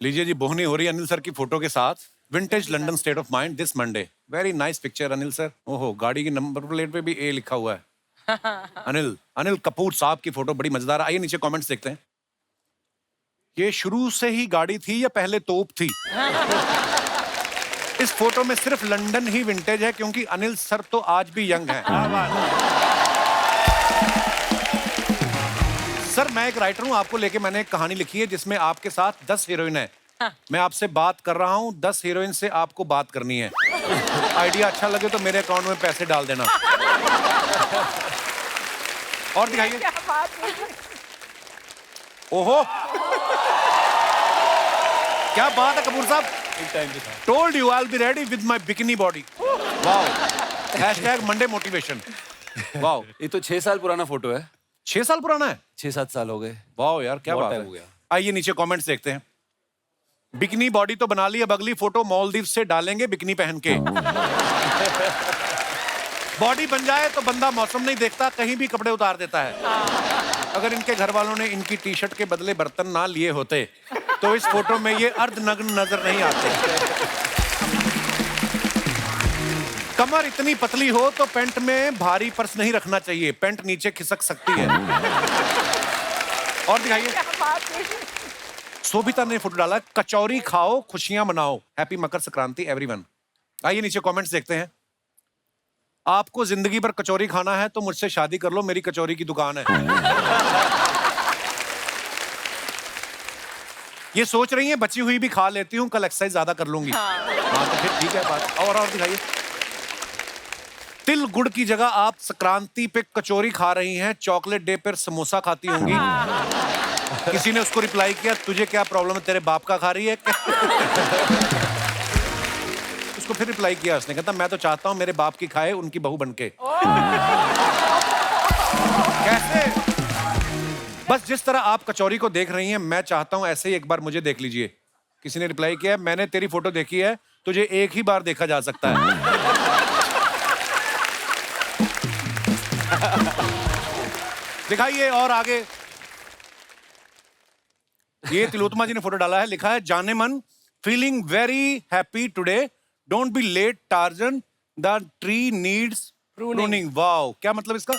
लीजिए जी, बोहनी हो रही है अनिल सर की फोटो के साथ। Vintage London state of mind this Monday. Very nice picture Anil sir. ओहो, गाड़ी की नंबर प्लेट पे भी ए लिखा हुआ है। अनिल कपूर साहब की फोटो बड़ी मजेदार है। आइए नीचे कमेंट्स देखते हैं। ये शुरू से ही गाड़ी थी या पहले तोप थी? इस फोटो में सिर्फ लंदन ही विंटेज है क्योंकि अनिल सर तो आज भी यंग हैं। सर मैं एक राइटर हूं, आपको लेके मैंने एक कहानी लिखी है जिसमें आपके साथ 10 हीरोइन है। मैं आपसे बात कर रहा हूं, 10 हीरोइन से आपको बात करनी है। आइडिया अच्छा लगे तो मेरे अकाउंट में पैसे डाल देना। और दिखाइए। ओहो, क्या बात है कपूर साहब। Told you I will be ready with my bikini body. Wow, hashtag Monday motivation. Wow, ये तो 6 साल पुराना फोटो है। 6 साल पुराना है? 6-7 साल हो गए। वाओ यार, क्या बात है। आइए नीचे कमेंट्स देखते हैं। बिकनी बॉडी तो बना ली, अब अगली फोटो मालदीव से डालेंगे बिकनी पहन के। बॉडी बन जाए तो बंदा मौसम नहीं देखता, कहीं भी कपड़े उतार देता है। अगर इनके घर वालों ने इनकी टी शर्ट के बदले बर्तन ना लिए होते तो इस फोटो में ये अर्धनग्न नजर नहीं आते। कमर इतनी पतली हो तो पैंट में भारी पर्स नहीं रखना चाहिए, पैंट नीचे खिसक सकती है। और दिखाइए। शोभिता ने फोटो डाला, कचौरी खाओ खुशियां मनाओ, हैप्पी मकर संक्रांति एवरीवन। आइए नीचे कमेंट्स देखते हैं। आपको जिंदगी भर कचौरी खाना है तो मुझसे शादी कर लो, मेरी कचौरी की दुकान है। ये सोच रही हैं बची हुई भी खा लेती हूँ, कल एक्सरसाइज ज्यादा कर लूंगी। हाँ तो फिर ठीक है बात। और दिखाइए। तिल गुड़ की जगह आप संक्रांति पे कचौरी खा रही हैं, चॉकलेट डे पर समोसा खाती होंगी। किसी ने उसको रिप्लाई किया, तुझे क्या प्रॉब्लम है, तेरे बाप का खा रही है? उसको फिर रिप्लाई किया उसने, कहता मैं तो चाहता हूं मेरे बाप की खाए उनकी बहू बनके। कैसे? बस जिस तरह आप कचौरी को देख रही हैं मैं चाहता हूं ऐसे ही एक बार मुझे देख लीजिए। किसी ने रिप्लाई किया, मैंने तेरी फोटो देखी है, तुझे एक ही बार देखा जा सकता है। दिखाइए और आगे। ये तिलोत्तमा जी ने फोटो डाला है, लिखा है जाने मन feeling very happy today, don't be late Tarzan, the tree needs pruning. Wow, क्या मतलब इसका?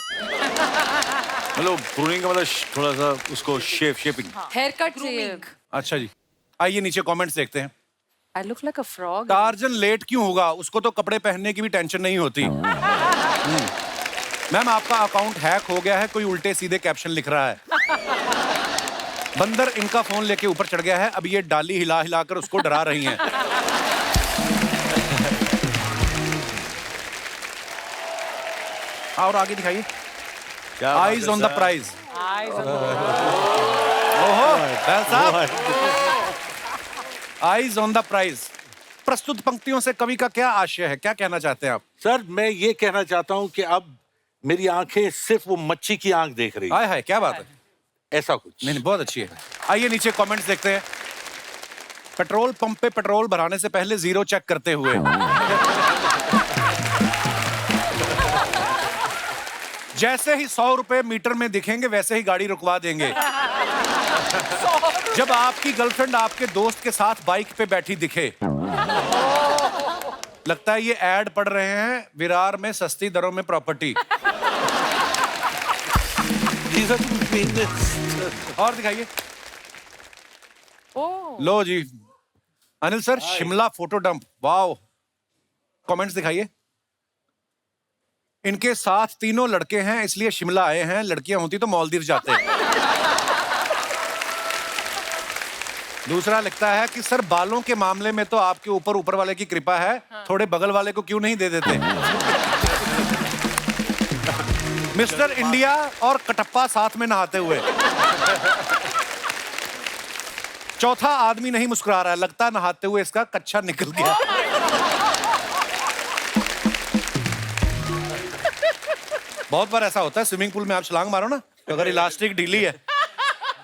मतलब प्रूनिंग का मतलब थोड़ा सा उसको शेपिंग। हेयर कट चाहिए। अच्छा जी, आइए नीचे कमेंट्स देखते हैं। I look like a frog. Tarzan late क्यों होगा, उसको तो कपड़े पहनने की भी टेंशन नहीं होती। मैम आपका अकाउंट हैक हो गया है, कोई उल्टे सीधे कैप्शन लिख रहा है। बंदर इनका फोन लेके ऊपर चढ़ गया है, अब ये डाली हिला हिलाकर उसको डरा रही हैं। और आगे दिखाइए। Eyes on the prize. ओहो बैल साहब, आईज ऑन द प्राइज। प्रस्तुत पंक्तियों से कवि का क्या आशय है, क्या कहना चाहते हैं आप? सर मैं ये कहना चाहता हूँ कि अब मेरी आंखें सिर्फ वो मच्छी की आंख देख रही हाय हाय, क्या बात है। ऐसा कुछ नहीं, बहुत अच्छी है। आइए नीचे कमेंट्स देखते हैं। पेट्रोल पंप पे पेट्रोल भराने से पहले जीरो चेक करते हुए। जैसे ही 100 रुपए मीटर में दिखेंगे वैसे ही गाड़ी रुकवा देंगे। जब आपकी गर्लफ्रेंड आपके दोस्त के साथ बाइक पे बैठी दिखे, लगता है ये ऐड पढ़ रहे हैं विरार में सस्ती दरों में प्रॉपर्टी। और दिखाइए। लो जी Anil sir, Shimla photo dump. Wow, comments दिखाइए। इनके साथ तीनों लड़के हैं इसलिए शिमला आए हैं, लड़कियां होती तो मालदीव जाते। दूसरा लिखता है कि सर बालों के मामले में तो आपके ऊपर ऊपर वाले की कृपा है, थोड़े बगल वाले को क्यों नहीं दे देते? मिस्टर इंडिया और कटप्पा साथ में नहाते हुए। चौथा आदमी नहीं मुस्कुरा रहा है, लगता है नहाते हुए इसका कच्छा निकल गया। बहुत बार ऐसा होता है, स्विमिंग पूल में आप छलांग मारो ना, तो अगर इलास्टिक ढीली है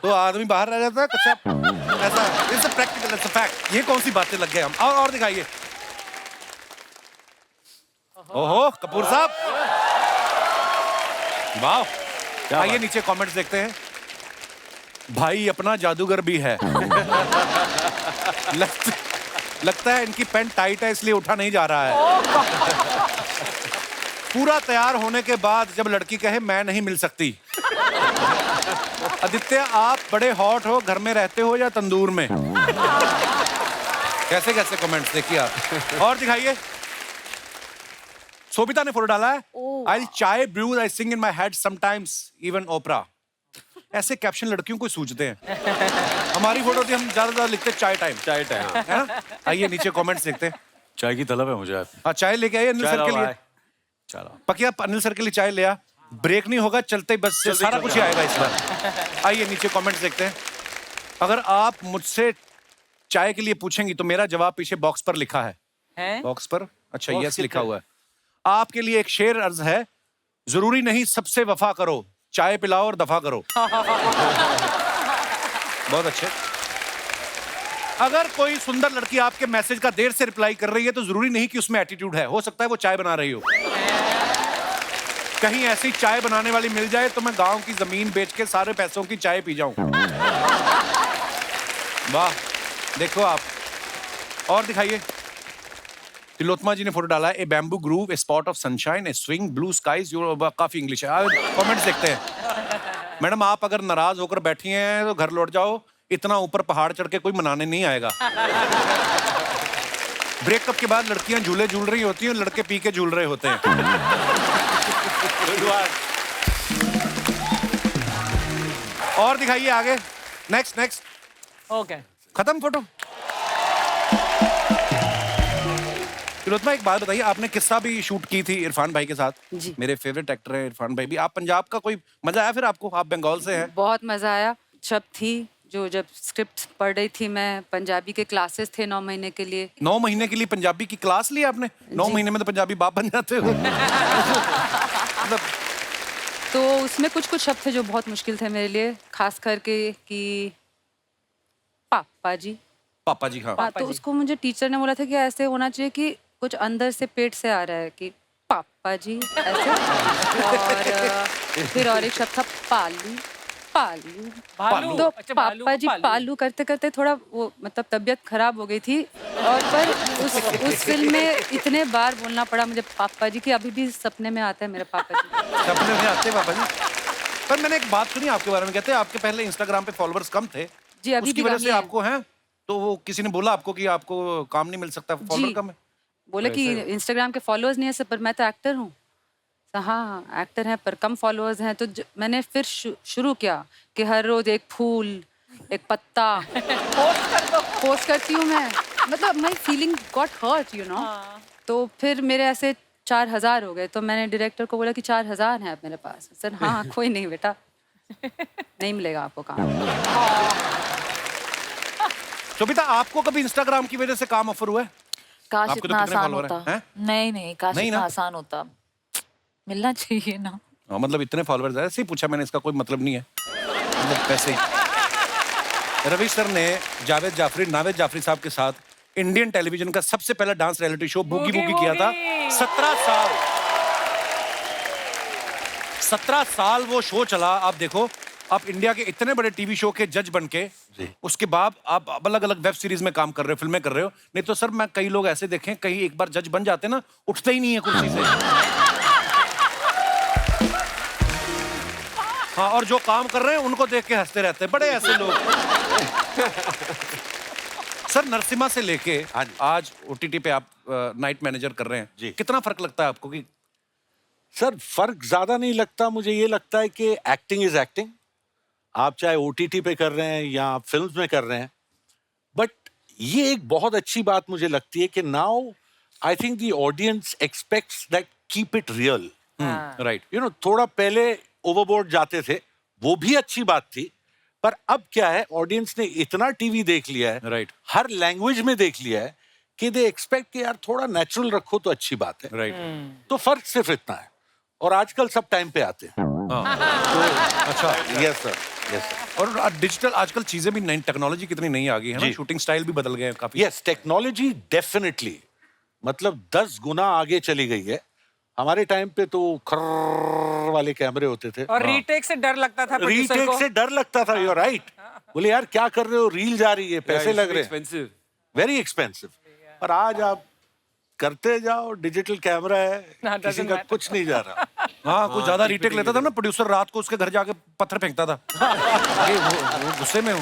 तो आदमी बाहर रह जाता है, कच्चा ऐसा। It's a practical, it's a fact. ये कौन सी बातें लग गए हम। और दिखाइए। ओहो कपूर साहब, वाह। आइए नीचे कमेंट्स देखते हैं। भाई अपना जादूगर भी है। लगता है इनकी पैंट टाइट है इसलिए उठा नहीं जा रहा है। पूरा तैयार होने के बाद जब लड़की कहे मैं नहीं मिल सकती। आदित्य, आप बड़े हॉट हो, घर में रहते हो या तंदूर में? कैसे कैसे कमेंट्स देखिए आप। और दिखाइए, सोबिता ने फोटो डाला है, I chai brews I sing in my head sometimes even opera. ऐसे कैप्शन लड़कियों को सूझते हैं। हमारी फोटो थी, हम ज्यादा लिखते चाय टाइम, चाय टाइम। है ना? आइए नीचे कमेंट्स देखते हैं। चाय की तलब है मुझे आज। हाँ, चाय लेके आइए अनिल सर के लिए। चलो पकिया अनिल सर के लिए चाय ले आ। ब्रेक नहीं होगा, चलते ही बस से सारा कुछ ही आएगा इस बार। आइए नीचे कमेंट्स देखते हैं। अगर आप मुझसे चाय के लिए पूछेंगी तो मेरा जवाब पीछे बॉक्स पर लिखा है। बॉक्स पर अच्छा यस लिखा हुआ है। आपके लिए एक शेर अर्ज है, जरूरी नहीं सबसे वफा करो, चाय पिलाओ और दफा करो। बहुत अच्छे। अगर कोई सुंदर लड़की आपके मैसेज का देर से रिप्लाई कर रही है तो जरूरी नहीं कि उसमें एटीट्यूड है, हो सकता है वो चाय बना रही हो। कहीं ऐसी चाय बनाने वाली मिल जाए तो मैं गांव की जमीन बेच के सारे पैसों की चाय पी जाऊं। वाह, देखो आप। और दिखाइए। तिलोत्मा जी ने फोटो डाला है, a bamboo grove, a spot of sunshine, a swing, blue skies. काफी इंग्लिश है। कमेंट्स देखते हैं। मैडम, आप अगर नाराज होकर बैठी हैं तो घर लौट जाओ, इतना ऊपर पहाड़ चढ़ के कोई मनाने नहीं आएगा। ब्रेकअप के बाद लड़कियां झूले झूल रही होती हैं, लड़के पी के झूल रहे होते हैं। और दिखाइए आगे। Next next. ओके, खत्म फोटो। तिलोत्मा, एक बात बताइए, आपने किस्सा भी शूट की थी इरफान भाई के साथ। जी। मेरे फेवरेट एक्टर हैं इरफान भाई भी। आप पंजाब का, कोई मजा आया फिर आपको? आप बंगाल से हैं। बहुत मजा आया। जब स्क्रिप्ट पढ़ रही थी मैं, पंजाबी के क्लासेस थे 9 महीने के लिए। 9 महीने के लिए पंजाबी की क्लास ली आपने? 9 जी। महीने में तो पंजाबी बाप बन जाते हो। मतलब तो उसमें कुछ कुछ शब्द थे जो बहुत मुश्किल थे मेरे लिए, खास करके कि पापा जी। पापा जी, हाँ। तो उसको मुझे टीचर ने बोला था कि ऐसे होना चाहिए कि कुछ अंदर से पेट से आ रहा है कि पापा जी ऐसे। और फिर और एक शब्द था पालू। पालू भालू। तो अच्छा, भालू पापा को जी पालू। पालू करते करते थोड़ा वो मतलब तबीयत खराब हो गई थी। और पर उस फिल्म में इतने बार बोलना पड़ा मुझे पापा जी कि अभी भी सपने में आते हैं मेरे पापा जी। सपने में आते पापा जी। पर मैंने एक बात सुनी आपके बारे में, कहते हैं आपके पहले इंस्टाग्राम पे फॉलोअर्स कम थे। जी, अभी उसकी भी वजह कम से ही है। आपको हैं, तो वो किसी ने बोला आपको कि आपको काम नहीं मिल सकता, फॉलोअर जी। कम है? बोले कि इंस्टाग्राम के फॉलोअर्स नहीं है सब, पर मैं तो एक्टर हूँ। हाँ, एक्टर हैं पर कम फॉलोअर्स हैं। तो मैंने फिर शुरू किया कि हर रोज एक फूल, एक पत्ता पोस्ट करती हूँ मैं। मतलब my feeling got hurt, you know. तो फिर मेरे ऐसे 4000 हो गए। तो मैंने डायरेक्टर को बोला कि 4000 हैं अब मेरे पास। सर हाँ, कोई नहीं बेटा, नहीं मिलेगा आपको काम। शोभिता, आपको कभी इंस्टाग्राम की वजह से काम ऑफर हुआ है? काश आपके तो इतना कितने आसान follower हैं? होता। हैं? नहीं, काश नहीं इतना ना? आसान होता। मिलना चाहिए ना। हाँ, मतलब इतने फॉलोअर्स है, ऐसे ही पूछा मैंने, इसका कोई मतलब नहीं है, मतलब पैसे ही। रवि सर ने जावेद जाफरी साहब के साथ इंडियन टेलीविजन का सबसे पहला dance reality show boogie boogie किया था। 17 साल वो शो चला। आप देखो, आप इंडिया के इतने बड़े टीवी शो के जज बन के उसके बाद आप अलग अलग वेब सीरीज में काम कर रहे हो, फिल्में कर रहे हो। नहीं तो सर मैं कई लोग ऐसे देखे, कहीं एक बार जज बन जाते ना, उठते ही नहीं है कुर्सी से। हाँ, और जो काम कर रहे हैं उनको देख के हंसते रहते हैं, बड़े ऐसे लोग। सर, नरसिम्हा से लेके आज ओटीटी पे आप नाइट मैनेजर कर रहे हैं जी। कितना फर्क लगता है आपको? कि सर फर्क ज्यादा नहीं लगता, मुझे ये लगता है कि एक्टिंग इज एक्टिंग। आप चाहे ओटीटी पे कर रहे हैं या फिल्म्स में कर रहे हैं, बट ये एक बहुत अच्छी बात मुझे लगती है कि now I think the audience aspects that keep it real. Right. You know, थोड़ा पहले ओवरबोर्ड जाते थे, वो भी अच्छी बात थी, पर अब क्या है, ऑडियंस ने इतना टीवी देख लिया है, राइट। हर लैंग्वेज में देख लिया है कि दे एक्सपेक्ट कि यार थोड़ा नेचुरल रखो तो अच्छी बात है। राइट। तो फर्क सिर्फ इतना है, और आजकल सब टाइम पे आते हैं। अच्छा। Yes sir, yes sir. और डिजिटल आजकल चीजें भी नई, टेक्नोलॉजी कितनी नई आ गई है ना, जी। शूटिंग स्टाइल भी बदल गए हैं काफी। यस, टेक्नोलॉजी डेफिनेटली मतलब 10 गुना आगे चली गई है। हमारे टाइम पे तो खर्र वाले कैमरे होते थे, और रीटेक से डर लगता था प्रोड्यूसर रीटेक को। से डर लगता था। यू राइट, बोले यार क्या कर रहे हो, रील जा रही है, पैसे लग रहे हैं, एक्सपेंसिव। Very expensive. और आज आप करते जाओ, डिजिटल कैमरा है, किसी का कुछ नहीं जा रहा। हाँ, कुछ ज्यादा रीटेक लेता था ना प्रोड्यूसर, रात को उसके घर जाके पत्थर फेंकता था। वो गुस्से में